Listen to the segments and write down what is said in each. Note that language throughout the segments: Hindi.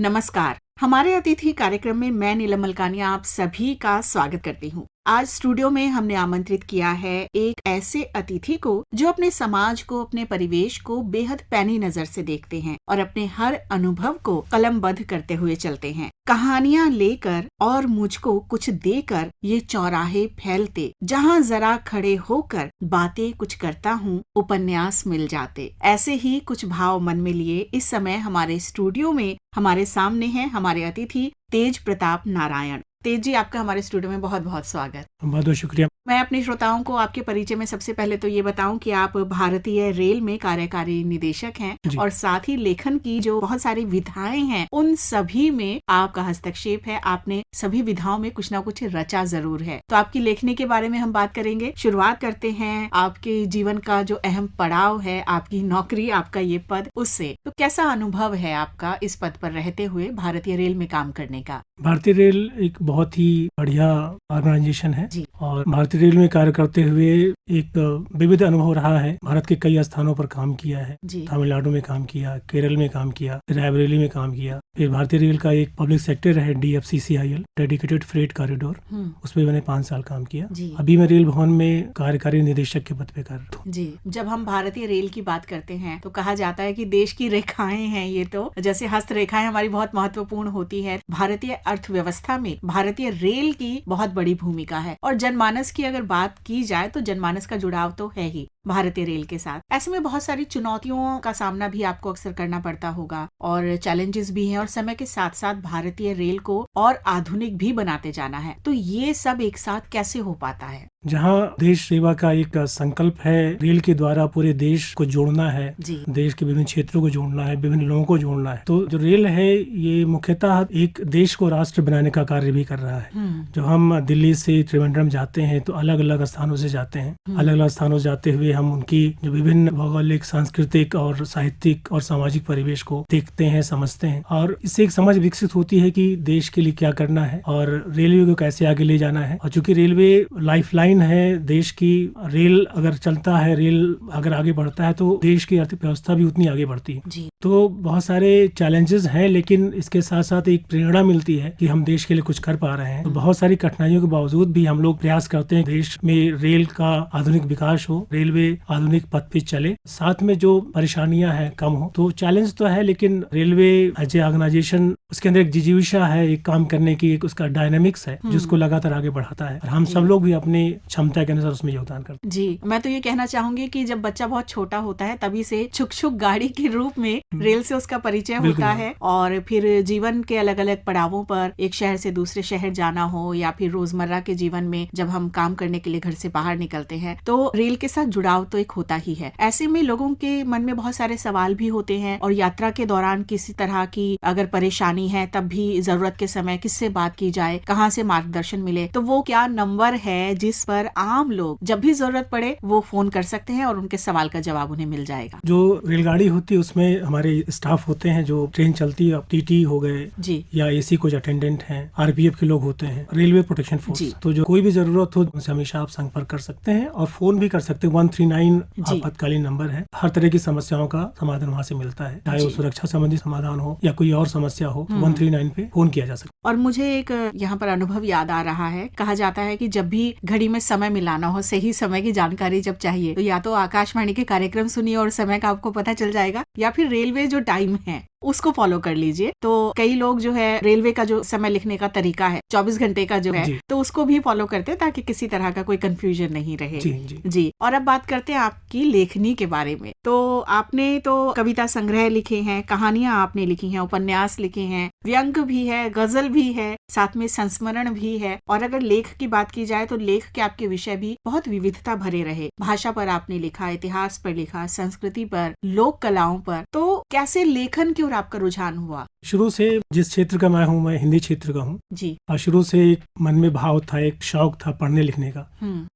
नमस्कार। हमारे अतिथि कार्यक्रम में मैं नीलम मलकानिया आप सभी का स्वागत करती हूँ। आज स्टूडियो में हमने आमंत्रित किया है एक ऐसे अतिथि को जो अपने समाज को, अपने परिवेश को बेहद पैनी नजर से देखते हैं और अपने हर अनुभव को कलमबद्ध करते हुए चलते हैं। कहानियाँ लेकर और मुझको कुछ देकर ये चौराहे फैलते, जहाँ जरा खड़े होकर बातें कुछ करता हूँ, उपन्यास मिल जाते। ऐसे ही कुछ भाव मन में लिए इस समय हमारे स्टूडियो में हमारे सामने हैं हमारे अतिथि तेज प्रताप नारायण। तेज जी, आपका हमारे स्टूडियो में बहुत बहुत स्वागत। बहुत बहुत शुक्रिया। मैं अपने श्रोताओं को आपके परिचय में सबसे पहले तो ये बताऊं कि आप भारतीय रेल में कार्यकारी निदेशक हैं और साथ ही लेखन की जो बहुत सारी विधाएं हैं उन सभी में आपका हस्तक्षेप है। आपने सभी विधाओं में कुछ ना कुछ रचा जरूर है। तो आपकी लेखनी के बारे में हम बात करेंगे। शुरुआत करते हैं आपके जीवन का जो अहम पड़ाव है, आपकी नौकरी, आपका ये पद, उससे। तो कैसा अनुभव है आपका इस पद पर रहते हुए भारतीय रेल में काम करने का? भारतीय रेल एक बहुत ही बढ़िया ऑर्गेनाइजेशन है और भारतीय रेल में कार्य करते हुए एक विविध अनुभव रहा है। भारत के कई स्थानों पर काम किया है। तमिलनाडु में काम किया, केरल में काम किया, रायबरेली में काम किया। फिर भारतीय रेल का एक पब्लिक सेक्टर है DFCCIL, डेडिकेटेड फ्रेट कॉरिडोर, उसमें मैंने 5 साल काम किया। अभी मैं रेल भवन में कार्यकारी निदेशक के पद पे कार्यरत हूँ। जी, जब हम भारतीय रेल की बात करते हैं तो कहा जाता है कि देश की रेखाएं हैं ये, तो जैसे हस्त रेखाएं हमारी बहुत महत्वपूर्ण होती है। भारतीय अर्थव्यवस्था में भारतीय रेल की बहुत बड़ी भूमिका है और जनमानस की अगर बात की जाए तो जनमानस का जुड़ाव तो है ही भारतीय रेल के साथ। ऐसे में बहुत सारी चुनौतियों का सामना भी आपको अक्सर करना पड़ता होगा और चैलेंजेस भी हैं और समय के साथ साथ भारतीय रेल को और आधुनिक भी बनाते जाना है। तो ये सब एक साथ कैसे हो पाता है? जहाँ देश सेवा का एक संकल्प है, रेल के द्वारा पूरे देश को जोड़ना है, देश के विभिन्न क्षेत्रों को जोड़ना है, विभिन्न लोगों को जोड़ना है, तो जो रेल है ये मुख्यतः एक देश को राष्ट्र बनाने का कार्य भी कर रहा है। जो हम दिल्ली से त्रिवेंद्रम जाते हैं तो अलग अलग स्थानों से जाते हैं। अलग अलग स्थानों से जाते हुए हम उनकी जो विभिन्न भौगोलिक, सांस्कृतिक और साहित्यिक और सामाजिक परिवेश को देखते हैं, समझते हैं और इससे एक समझ विकसित होती है कि देश के लिए क्या करना है और रेलवे को कैसे आगे ले जाना है। और चूंकि रेलवे लाइफलाइन है देश की, रेल अगर चलता है, रेल अगर आगे बढ़ता है तो देश की अर्थव्यवस्था भी उतनी आगे बढ़ती है। तो बहुत सारे चैलेंजेस हैं, लेकिन इसके साथ साथ एक प्रेरणा मिलती है कि हम देश के लिए कुछ कर पा रहे हैं। तो बहुत सारी कठिनाइयों के बावजूद भी हम लोग प्रयास करते हैं देश में रेल का आधुनिक विकास हो, रेलवे आधुनिक पथ पे चले, साथ में जो परेशानियां हैं कम हो। तो चैलेंज तो है, लेकिन रेलवे एज ए ऑर्गेनाइजेशन, उसके अंदर एक जिजीविषा है, एक काम करने की एक उसका डायनामिक्स है जिसको लगातार आगे बढ़ाता है और हम सब लोग भी अपनी क्षमता के अनुसार उसमें योगदान करते हैं। जी, मैं तो ये कहना चाहूंगी कि जब बच्चा बहुत छोटा होता है तभी से छुक छुक गाड़ी के रूप में रेल से उसका परिचय होता है और फिर जीवन के अलग अलग पड़ावों पर एक शहर से दूसरे शहर जाना हो या फिर रोजमर्रा के जीवन में जब हम काम करने के लिए घर से बाहर निकलते हैं तो रेल के साथ जुड़ाव तो एक होता ही है। ऐसे में लोगों के मन में बहुत सारे सवाल भी होते हैं और यात्रा के दौरान किसी तरह की अगर परेशानी है तब भी जरूरत के समय किससे बात की जाए, कहाँ से मार्गदर्शन मिले, तो वो क्या नंबर है जिस पर आम लोग जब भी जरूरत पड़े वो फोन कर सकते हैं और उनके सवाल का जवाब उन्हें मिल जाएगा? जो रेलगाड़ी होती है उसमें हमारे स्टाफ होते हैं, जो ट्रेन चलती है, TT हो गए जी या AC कुछ अटेंडेंट हैं, RPF के लोग होते हैं, रेलवे प्रोटेक्शन फोर्स। तो जो कोई भी जरूरत हो उनसे हमेशा आप संपर्क कर सकते हैं और फोन भी कर सकते हैं। 139 आपातकालीन नंबर है। हर तरह की समस्याओं का समाधान वहाँ से मिलता है, चाहे वो सुरक्षा संबंधी समाधान हो या कोई और समस्या हो, 139 पे फोन किया जा सकता है। और मुझे एक यहाँ पर अनुभव याद आ रहा है। कहा जाता है कि जब भी घड़ी में समय मिलाना हो, सही समय की जानकारी जब चाहिए, तो या तो आकाशवाणी के कार्यक्रम सुनिए और समय का आपको पता चल जाएगा, या फिर रेलवे जो टाइम है उसको फॉलो कर लीजिए। तो कई लोग जो है रेलवे का जो समय लिखने का तरीका है 24 घंटे का जो है, तो उसको भी फॉलो करते हैं ताकि किसी तरह का कोई कंफ्यूजन नहीं रहे। जी। और अब बात करते हैं आपकी लेखनी के बारे में। तो आपने तो कविता संग्रह लिखे हैं, कहानियां आपने लिखी हैं, उपन्यास लिखे हैं, व्यंग भी है, गजल भी है, साथ में संस्मरण भी है। और अगर लेख की बात की जाए तो लेख के आपके विषय भी बहुत विविधता भरे रहे। भाषा पर आपने लिखा, इतिहास पर लिखा, संस्कृति पर, लोक कलाओं पर। तो कैसे लेखन की आपका रुझान हुआ? शुरू से जिस क्षेत्र का मैं हूँ, मैं हिंदी क्षेत्र का हूँ जी। और शुरू से एक मन में भाव था, एक शौक था पढ़ने लिखने का।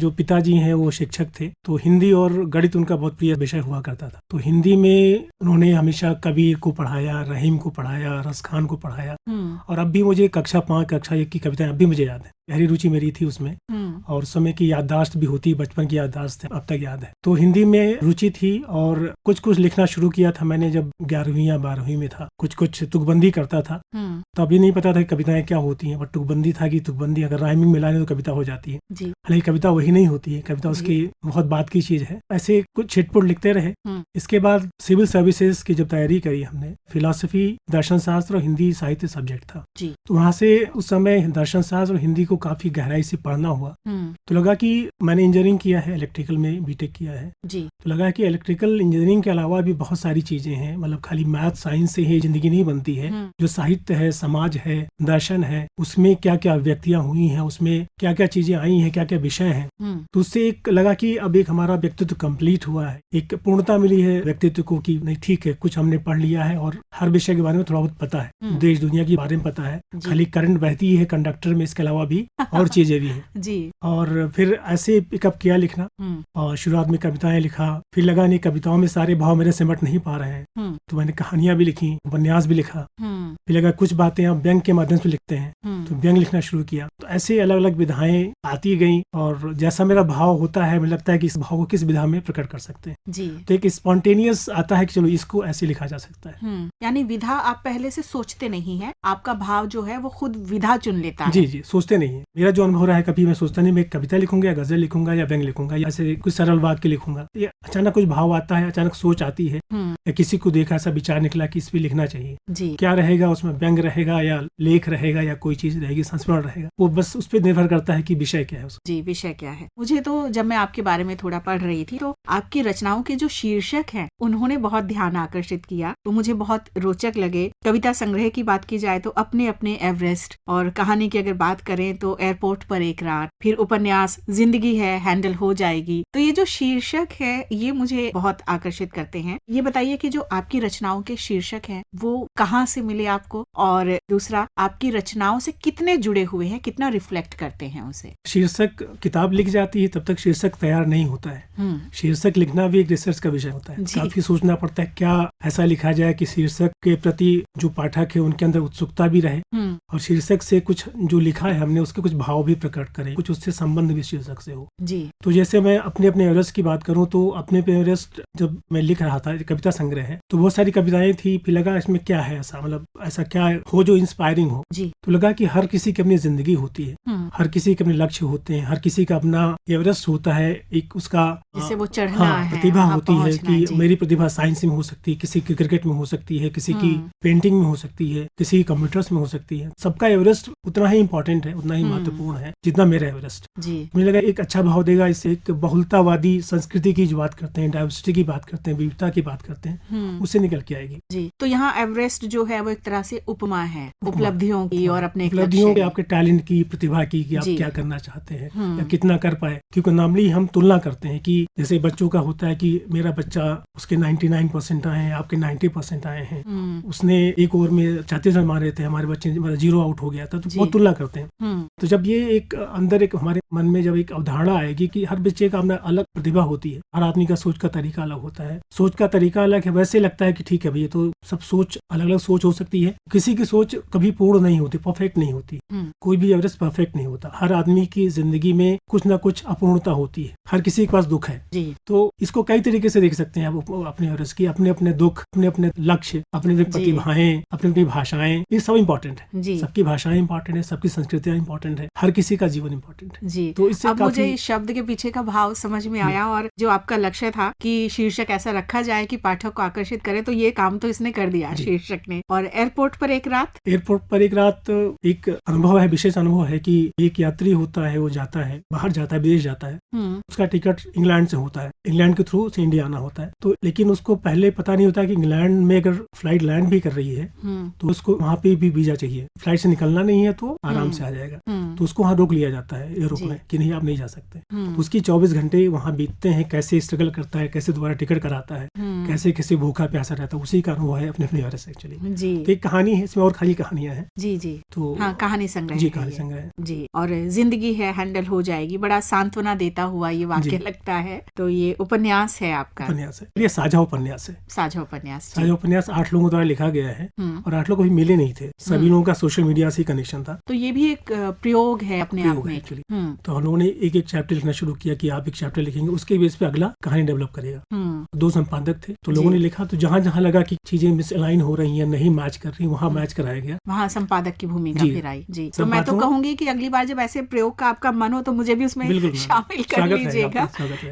जो पिताजी हैं वो शिक्षक थे, तो हिंदी और गणित उनका बहुत प्रिय विषय हुआ करता था। तो हिंदी में उन्होंने हमेशा कबीर को पढ़ाया, रहीम को पढ़ाया, रसखान को पढ़ाया और अब भी मुझे कक्षा 5, कक्षा 1 की कविताएं अब भी मुझे याद है। गहरी रुचि मेरी थी उसमें और समय की याददाश्त भी होती, बचपन की याददाश्त अब तक याद है। तो हिंदी में रुचि थी और कुछ लिखना शुरू किया था मैंने जब 11वीं या 12वीं में था, कुछ कुछ तुकबंदी करता था। तो अभी नहीं पता था कि कविताएं क्या होती हैं, बट तुकबंदी था कि तुकबंदी अगर राइमिंग मिला तो कविता हो जाती है। हालांकि कविता वही नहीं होती है, कविता उसकी बहुत बात की चीज है। ऐसे कुछ छिटपुट लिखते रहे। इसके बाद सिविल सर्विसेज की जब तैयारी करी हमने, फिलॉसफी, दर्शन शास्त्र और हिंदी साहित्य सब्जेक्ट था। तो वहाँ से उस समय दर्शन शास्त्र और हिंदी को काफी गहराई से पढ़ना हुआ। तो लगा कि मैंने इंजीनियरिंग किया है, इलेक्ट्रिकल में बीटेक किया है, तो लगा कि इलेक्ट्रिकल इंजीनियरिंग के अलावा भी बहुत सारी चीजें हैं, मतलब खाली मैथ साइंस से ही जिंदगी नहीं बनती है। जो साहित्य है, समाज है, दर्शन है, उसमें क्या क्या व्यक्तियां हुई हैं, उसमें क्या क्या चीजें आई हैं, क्या क्या विषय हैं। तो उससे एक लगा कि अब एक हमारा व्यक्तित्व कंप्लीट हुआ है, एक पूर्णता मिली है व्यक्तित्व को कि नहीं ठीक है, कुछ हमने पढ़ लिया है और हर विषय के बारे में थोड़ा बहुत पता है, देश दुनिया के बारे में पता है, खाली करंट बहती है कंडक्टर में, इसके अलावा भी और चीजें भी हैं। और फिर ऐसे पिकअप किया लिखना, और शुरुआत में कविताएं लिखा, फिर लगा नहीं कविताओं में सारे भाव मेरे सिमट नहीं पा रहे हैं, तो मैंने कहानियां भी लिखी, उपन्यास भी लिखा। फिर लगा कुछ बातें आप व्यंग के माध्यम से लिखते हैं, तो व्यंग लिखना शुरू किया। तो ऐसे अलग अलग विधाएं आती गई, और जैसा मेरा भाव होता है, मुझे लगता है कि इस भाव को किस विधा में प्रकट कर सकते हैं। तो एक स्पॉन्टेनियस आता है कि चलो इसको ऐसे लिखा जा सकता है। यानी विधा आप पहले से सोचते नहीं है, आपका भाव जो है वो खुद विधा चुन लेता है। जी, सोचते नहीं है। मेरा जो अनुभव रहा है, कभी मैं सोचता नहीं मैं कविता लिखूंगा या गजल लिखूंगा या व्यंग लिखूंगा या ऐसे कुछ सरल वाक्य लिखूंगा। ये अचानक कुछ भाव आता है, अचानक सोच आती है, या किसी को देखा ऐसा विचार निकला कि इस पे लिखना चाहिए। क्या रहेगा उसमें, व्यंग रहेगा या लेख रहेगा या कोई चीज रहेगी, संस्मरण रहेगा, वो बस उस पर निर्भर करता है कि विषय क्या है उसका। जी, विषय क्या है। मुझे तो जब मैं आपके बारे में थोड़ा पढ़ रही थी, तो आपकी रचनाओं के जो शीर्षक हैं उन्होंने बहुत ध्यान आकर्षित किया, तो मुझे बहुत रोचक लगे। कविता संग्रह की बात की जाए तो अपने अपने एवरेस्ट, और कहानी की अगर बात करें तो एयरपोर्ट पर एक रात, फिर उपन्यास जिंदगी है, हैंडल हो जाएगी। तो ये जो शीर्षक है ये मुझे बहुत आकर्षित करते हैं। ये बताइए कि जो आपकी रचनाओं के शीर्षक हैं वो कहाँ से मिले आपको, और दूसरा आपकी रचनाओं से कितने जुड़े हुए हैं, कितना रिफ्लेक्ट करते हैं उसे। शीर्षक किताब लिख जाती है तब तक शीर्षक तैयार नहीं होता है। शीर्षक लिखना भी एक रिसर्च का विषय होता है, काफी सोचना पड़ता है क्या ऐसा लिखा जाए कि शीर्षक के प्रति जो पाठक है उनके अंदर उत्सुकता भी रहे, और शीर्षक से कुछ जो लिखा है हमने उसके कुछ भाव भी प्रकट करें, कुछ उससे संबंध भी शीर्षक से हो। तो जैसे मैं अपने एवरेस्ट की बात करूं, तो अपने एवरेस्ट जब मैं लिख रहा था, कविता संग्रह है, तो बहुत सारी कविताएं थी, फिर लगा इसमें क्या है ऐसा, मतलब ऐसा क्या हो जो इंस्पायरिंग हो। तो लगा कि हर किसी की अपनी जिंदगी होती है, हर किसी के अपने लक्ष्य होते हैं, हर किसी का अपना एवरेस्ट होता है, एक उसका जैसे वो चढ़ना है, प्रतिभा होती है कि मेरी प्रतिभा साइंस में हो सकती है, किसी की क्रिकेट में हो सकती है, किसी की पेंटिंग में हो सकती है, किसी की कंप्यूटर्स में हो सकती है। सबका एवरेस्ट उतना ही इम्पोर्टेंट है, उतना ही महत्वपूर्ण है जितना मेरा एवरेस्ट। मुझे लगा एक अच्छा भाव देगा इससे, एक बहुलतावादी संस्कृति की जो बात करते हैं, डाइवर्सिटी की बात करते हैं, विविधता की बात करते हैं, उससे निकल के आएगी। तो यहाँ एवरेस्ट जो है वो एक तरह से उपमा है उपलब्धियों की, और अपने उपलब्धियों के, आपके टैलेंट की, प्रतिभा की, कि आप क्या करना चाहते हैं या कितना कर पाए। क्योंकि नॉर्मली हम तुलना करते हैं कि जैसे बच्चों का होता है कि मेरा बच्चा, उसके 99% आए हैं, आपके 90% आए हैं, उसने एक ओवर में 36 रन मारे थे, हमारे बच्चे 0 आउट हो गया था, तो बहुत तुलना करते हैं। तो जब ये एक अंदर एक हमारे मन में जब एक अवधारणा आएगी कि हर बच्चे का अपना अलग प्रतिभा होती है, हर आदमी का सोच का तरीका अलग होता है, सोच का तरीका अलग है, वैसे लगता है कि ठीक है भैया, तो सब सोच अलग अलग सोच हो सकती है, किसी की सोच कभी पूर्ण नहीं होती, परफेक्ट नहीं होती, कोई भी एवरेस्ट परफेक्ट नहीं होता। हर आदमी की जिंदगी में कुछ ना कुछ अपूर्णता होती है, हर किसी के पास दुख है। तो इसको कई तरीके से देख सकते हैं आप अपने एवरेस्ट की, अपने अपने दुख, अपने अपने लक्ष्य, अपनी अपनी प्रतिभाएं, अपनी अपनी भाषाएं, ये सब इम्पोर्टेंट है। सबकी भाषाएं इम्पोर्टेंट है, सबकी संस्कृतियां इम्पोर्टेंट है, हर किसी का जीवन इम्पोर्टेंट है। तो इससे अब मुझे इस शब्द के पीछे का भाव समझ में आया, और जो आपका लक्ष्य था कि शीर्षक ऐसा रखा जाए कि पाठक को आकर्षित करे, तो ये काम तो इसने कर दिया शीर्षक ने। और एयरपोर्ट पर एक रात, एयरपोर्ट पर एक रात एक अनुभव है, विशेष अनुभव है कि एक यात्री होता है, वो जाता है, बाहर जाता है, विदेश जाता है, उसका टिकट इंग्लैंड से होता है, इंग्लैंड के थ्रू से इंडिया आना होता है। तो लेकिन उसको पहले पता नहीं होता कि इंग्लैंड में अगर फ्लाइट लैंड भी कर रही है तो उसको वहाँ पे भी वीजा चाहिए, फ्लाइट से निकलना नहीं है तो आराम से आ जाएगा। तो उसको वहाँ रोक लिया जाता है एयरपोर्ट में कि नहीं आप नहीं जा सकते। तो उसकी 24 घंटे वहाँ बीतते हैं, कैसे स्ट्रगल करता है, कैसे दोबारा टिकट कराता है, कैसे कैसे भूखा प्यासा रहता है, उसी का अनुभव है अपने एवरेस्ट एक्चुअली। तो एक कहानी है, इसमें और खाली कहानियां हैं। जी जी। तो हाँ, कहानी संग्रह जी, है कहानी ये। संग्रह है। जी, और जिंदगी है हैंडल हो जाएगी, बड़ा सांत्वना देता हुआ ये वाक्य लगता है। तो ये उपन्यास है आपका? उपन्यास है, ये साझा उपन्यास है। साझा उपन्यास। साझा उपन्यास 8 लोगों द्वारा लिखा गया है और 8 लोग अभी मिले नहीं थे, सभी लोगों का सोशल मीडिया से कनेक्शन था। तो ये भी एक प्रयोग है अपने आप में एक्चुअली। तो हम लोगों ने एक एक चैप्टर लिखना शुरू किया कि आप एक चैप्टर लिखेंगे, उसके बेस पे अगला कहानी डेवलप करेगा। 2 संपादक थे, तो लोगों ने लिखा, तो जहाँ जहाँ लगा कि चीजें मिसअलाइन हो रही हैं, नहीं मैच कर रही, वहाँ मैच कराया गया, वहाँ संपादक की भूमिका फिर आई। जी, तो मैं तो कहूंगी कि अगली बार जब ऐसे प्रयोग का आपका मन हो तो मुझे भी उसमें शामिल कर लीजिएगा।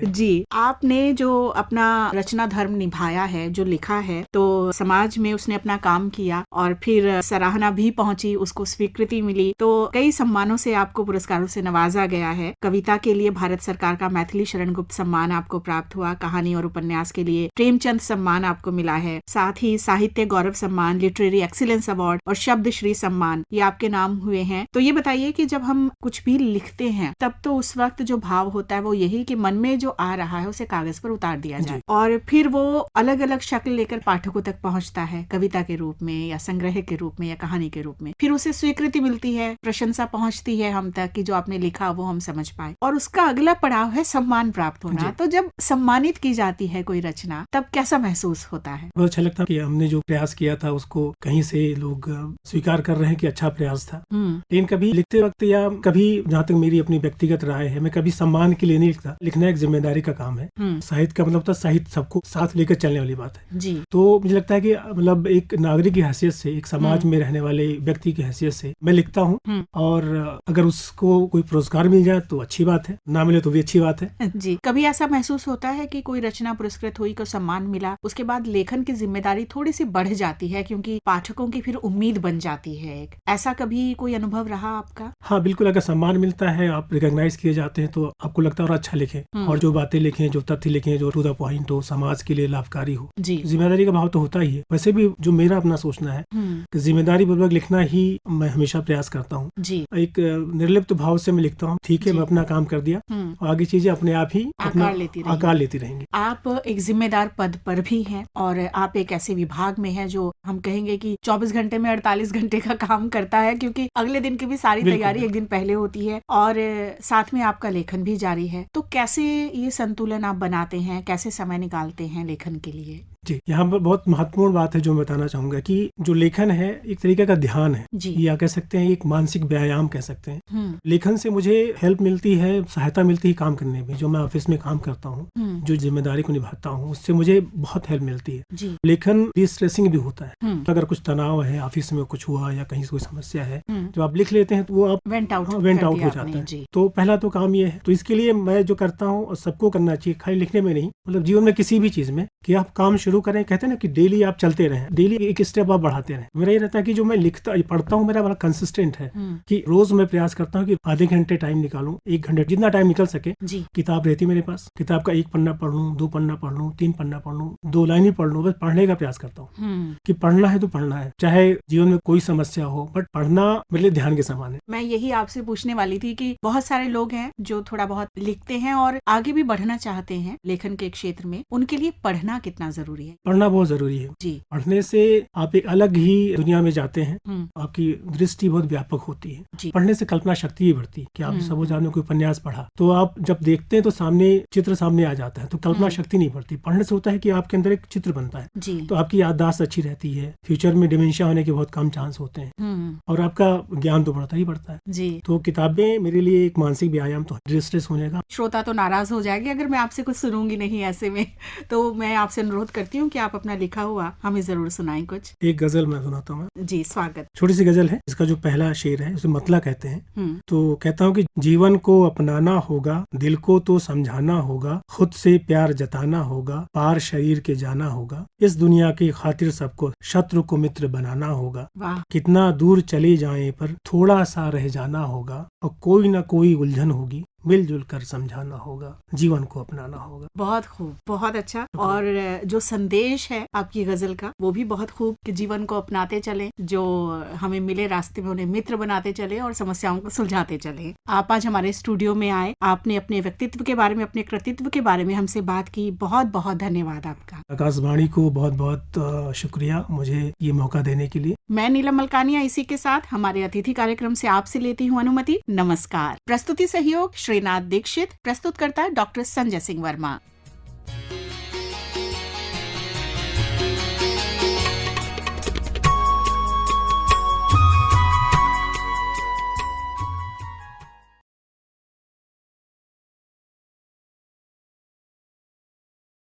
जी, आपने जो अपना रचना धर्म निभाया है, जो लिखा है, तो समाज में उसने अपना काम किया और फिर सराहना भी पहुंची, उसको स्वीकृति मिली, तो कई सम्मानों से आपको पुरस्कारों से नवाजा गया है। कविता के लिए भारत सरकार का मैथिली शरण गुप्त सम्मान आपको प्राप्त हुआ, कहानी और उपन्यास के लिए प्रेमचंद सम्मान आपको मिला है, साथ ही साहित्य गौरव सम्मान, लिटरेरी एक्सीलेंस अवार्ड और शब्द श्री सम्मान ये आपके नाम हुए हैं। तो ये बताइए कि जब हम कुछ भी लिखते हैं तब तो उस वक्त जो भाव होता है वो यही कि मन में जो आ रहा है उसे कागज पर उतार दिया जाए और फिर वो अलग अलग शक्ल लेकर पाठकों तक पहुंचता है, कविता के रूप में या संग्रह के रूप में या कहानी के रूप में। फिर उसे स्वीकृति मिलती है, प्रशंसा पहुंचती है हम तक कि जो आपने लिखा वो हम समझ पाए, और उसका अगला पड़ाव है सम्मान प्राप्त होना। तो जब सम्मानित की जाती है कोई रचना तब कैसा महसूस होता है? बहुत अच्छा लगता है कि हमने जो प्रयास किया था उसको कहीं से लोग स्वीकार कर रहे हैं कि अच्छा प्रयास था। लेकिन कभी लिखते वक्त या कभी, जहाँ तक मेरी अपनी व्यक्तिगत राय है, मैं कभी सम्मान के लिए नहीं लिखता। लिखना एक जिम्मेदारी का काम है। साहित्य का मतलब साहित्य सबको साथ लेकर चलने वाली बात है जी। तो मुझे लगता है कि मतलब एक नागरिक की हैसियत से, एक समाज में रहने वाले व्यक्ति की हैसियत से मैं लिखता हूँ, और अगर उसको कोई पुरस्कार मिल जाए तो अच्छी बात है, ना मिले तो भी अच्छी बात है। जी, कभी ऐसा महसूस होता है कि कोई रचना पुरस्कृत हुई, को सम्मान मिला, उसके बाद लेखन की जिम्मेदारी थोड़ी सी बढ़ जाती है क्योंकि पाठकों की फिर उम्मीद बन जाती है एक, ऐसा कभी कोई अनुभव रहा आपका? हाँ बिल्कुल, अगर सम्मान मिलता है, आप रिकॉग्नाइज किए जाते हैं तो आपको लगता है और अच्छा लिखे, और जो बातें लिखे, जो तथ्य लिखे, जो टू द पॉइंट हो, समाज के लिए लाभकारी हो, जिम्मेदारी का भाव तो होता ही है। वैसे भी जो मेरा अपना सोचना है कि जिम्मेदारी पूर्वक लिखना ही मैं हमेशा प्रयास करता हूँ। एक निर्लिप्त भाव से मैं लिखता हूँ, ठीक है मैं अपना काम कर दिया, और आगे चीजें अपने आप ही आकार लेती रहेंगी। आप एक जिम्मेदार पद पर भी हैं और आप एक ऐसे विभाग में हैं जो हम कहेंगे कि 24 घंटे में 48 घंटे का काम करता है, क्योंकि अगले दिन की भी सारी तैयारी एक दिन पहले होती है और साथ में आपका लेखन भी जारी है। तो कैसे ये संतुलन आप बनाते हैं, कैसे समय निकालते हैं लेखन के लिए? जी, यहाँ पर बहुत महत्वपूर्ण बात है जो मैं बताना चाहूंगा कि जो लेखन है एक तरीके का ध्यान है, या कह सकते हैं एक मानसिक व्यायाम कह सकते हैं। लेखन से मुझे हेल्प मिलती है, सहायता मिलती है काम करने में। जो मैं ऑफिस में काम करता हूँ, जो जिम्मेदारी को निभाता हूँ, उससे मुझे बहुत हेल्प मिलती है। लेखन डिस्ट्रेसिंग भी होता है। तो अगर कुछ तनाव है, ऑफिस में कुछ हुआ या कहीं से कोई समस्या है, जो आप लिख लेते हैं तो वो आप वेंट आउट हो जाता है। तो पहला तो काम ये है। तो इसके लिए मैं जो करता हूँ, और सबको करना चाहिए, खाली लिखने में नहीं, मतलब जीवन में किसी भी चीज में, कि आप काम शुरू करें। कहते हैं ना कि डेली आप चलते रहें, डेली एक स्टेप आप बढ़ाते रहें। मेरा ये रहता है कि जो मैं पढ़ता हूँ मेरा बड़ा कंसिस्टेंट है, कि रोज मैं प्रयास करता हूँ कि आधे घंटे टाइम निकालूं, 1 घंटे, जितना टाइम निकल सके। किताब रहती मेरे पास, किताब का 1 पन्ना पढ़ लूं, 2 पन्ना पढ़ लूं, 3 पन्ना पढ़ लूं, 2 लाइन ही पढ़ लूं, बस पढ़ने का प्रयास करता हूँ कि पढ़ना है तो पढ़ना है, चाहे जीवन में कोई समस्या हो, बट पढ़ना मेरे लिए ध्यान के समान है। मैं यही आपसे पूछने वाली थी कि बहुत सारे लोग हैं जो थोड़ा बहुत लिखते हैं और आगे भी बढ़ना चाहते हैं लेखन के क्षेत्र में, उनके लिए पढ़ना कितना जरूरी है? पढ़ना बहुत जरूरी है जी। पढ़ने से आप एक अलग ही दुनिया में जाते हैं, आपकी दृष्टि बहुत व्यापक होती है। पढ़ने से कल्पना शक्ति भी बढ़ती है कि आप सपोज आपने कोई उपन्यास पढ़ा, तो आप जब देखते हैं तो सामने चित्र सामने आ जाता है, तो कल्पना शक्ति नहीं बढ़ती। पढ़ने से होता है कि आपके अंदर एक चित्र बनता है, तो आपकी याददाश्त अच्छी रहती है, फ्यूचर में डिमेंशिया होने के बहुत कम चांस होते हैं, और आपका ज्ञान तो बढ़ता ही बढ़ता है जी। तो किताबें मेरे लिए एक मानसिक व्यायाम तो डिस्ट्रेस होने का। श्रोता तो नाराज हो जाएंगे अगर मैं आपसे कुछ सुनूंगी नहीं ऐसे में, तो मैं आपसे अनुरोध करती हूँ कि आप अपना लिखा हुआ हमें जरूर सुनाएं कुछ। एक गजल मैं सुनाता हूँ जी, स्वागत। छोटी सी गजल है, इसका जो पहला शेर है उसे मतला कहते हैं। तो कहता हूँ कि जीवन को अपनाना होगा, दिल को तो समझाना होगा, खुद से प्यार जताना होगा, पार शरीर के जाना होगा, इस दुनिया की खातिर सबको शत्रु को मित्र बनाना होगा, कितना दूर चले जाए पर थोड़ा सा रह जाना होगा, और कोई न कोई उलझन होगी, मिलजुल कर समझाना होगा, जीवन को अपनाना होगा। बहुत खूब, बहुत अच्छा। और जो संदेश है आपकी गजल का वो भी बहुत खूब कि जीवन को अपनाते चलें, जो हमें मिले रास्ते में उन्हें मित्र बनाते चले और समस्याओं को सुलझाते चले। आप आज हमारे स्टूडियो में आए, आपने अपने व्यक्तित्व के बारे में, अपने कृतित्व के बारे में हमसे बात की। बहुत बहुत धन्यवाद आपका। आकाशवाणी को बहुत बहुत शुक्रिया मुझे ये मौका देने के लिए। मैं नीलम मलकानिया इसी के साथ हमारे अतिथि कार्यक्रम से आपसे लेती हूँ अनुमति। नमस्कार। प्रस्तुति सहयोग श्रीनाथ दीक्षित, प्रस्तुतकर्ता डॉक्टर संजय सिंह वर्मा।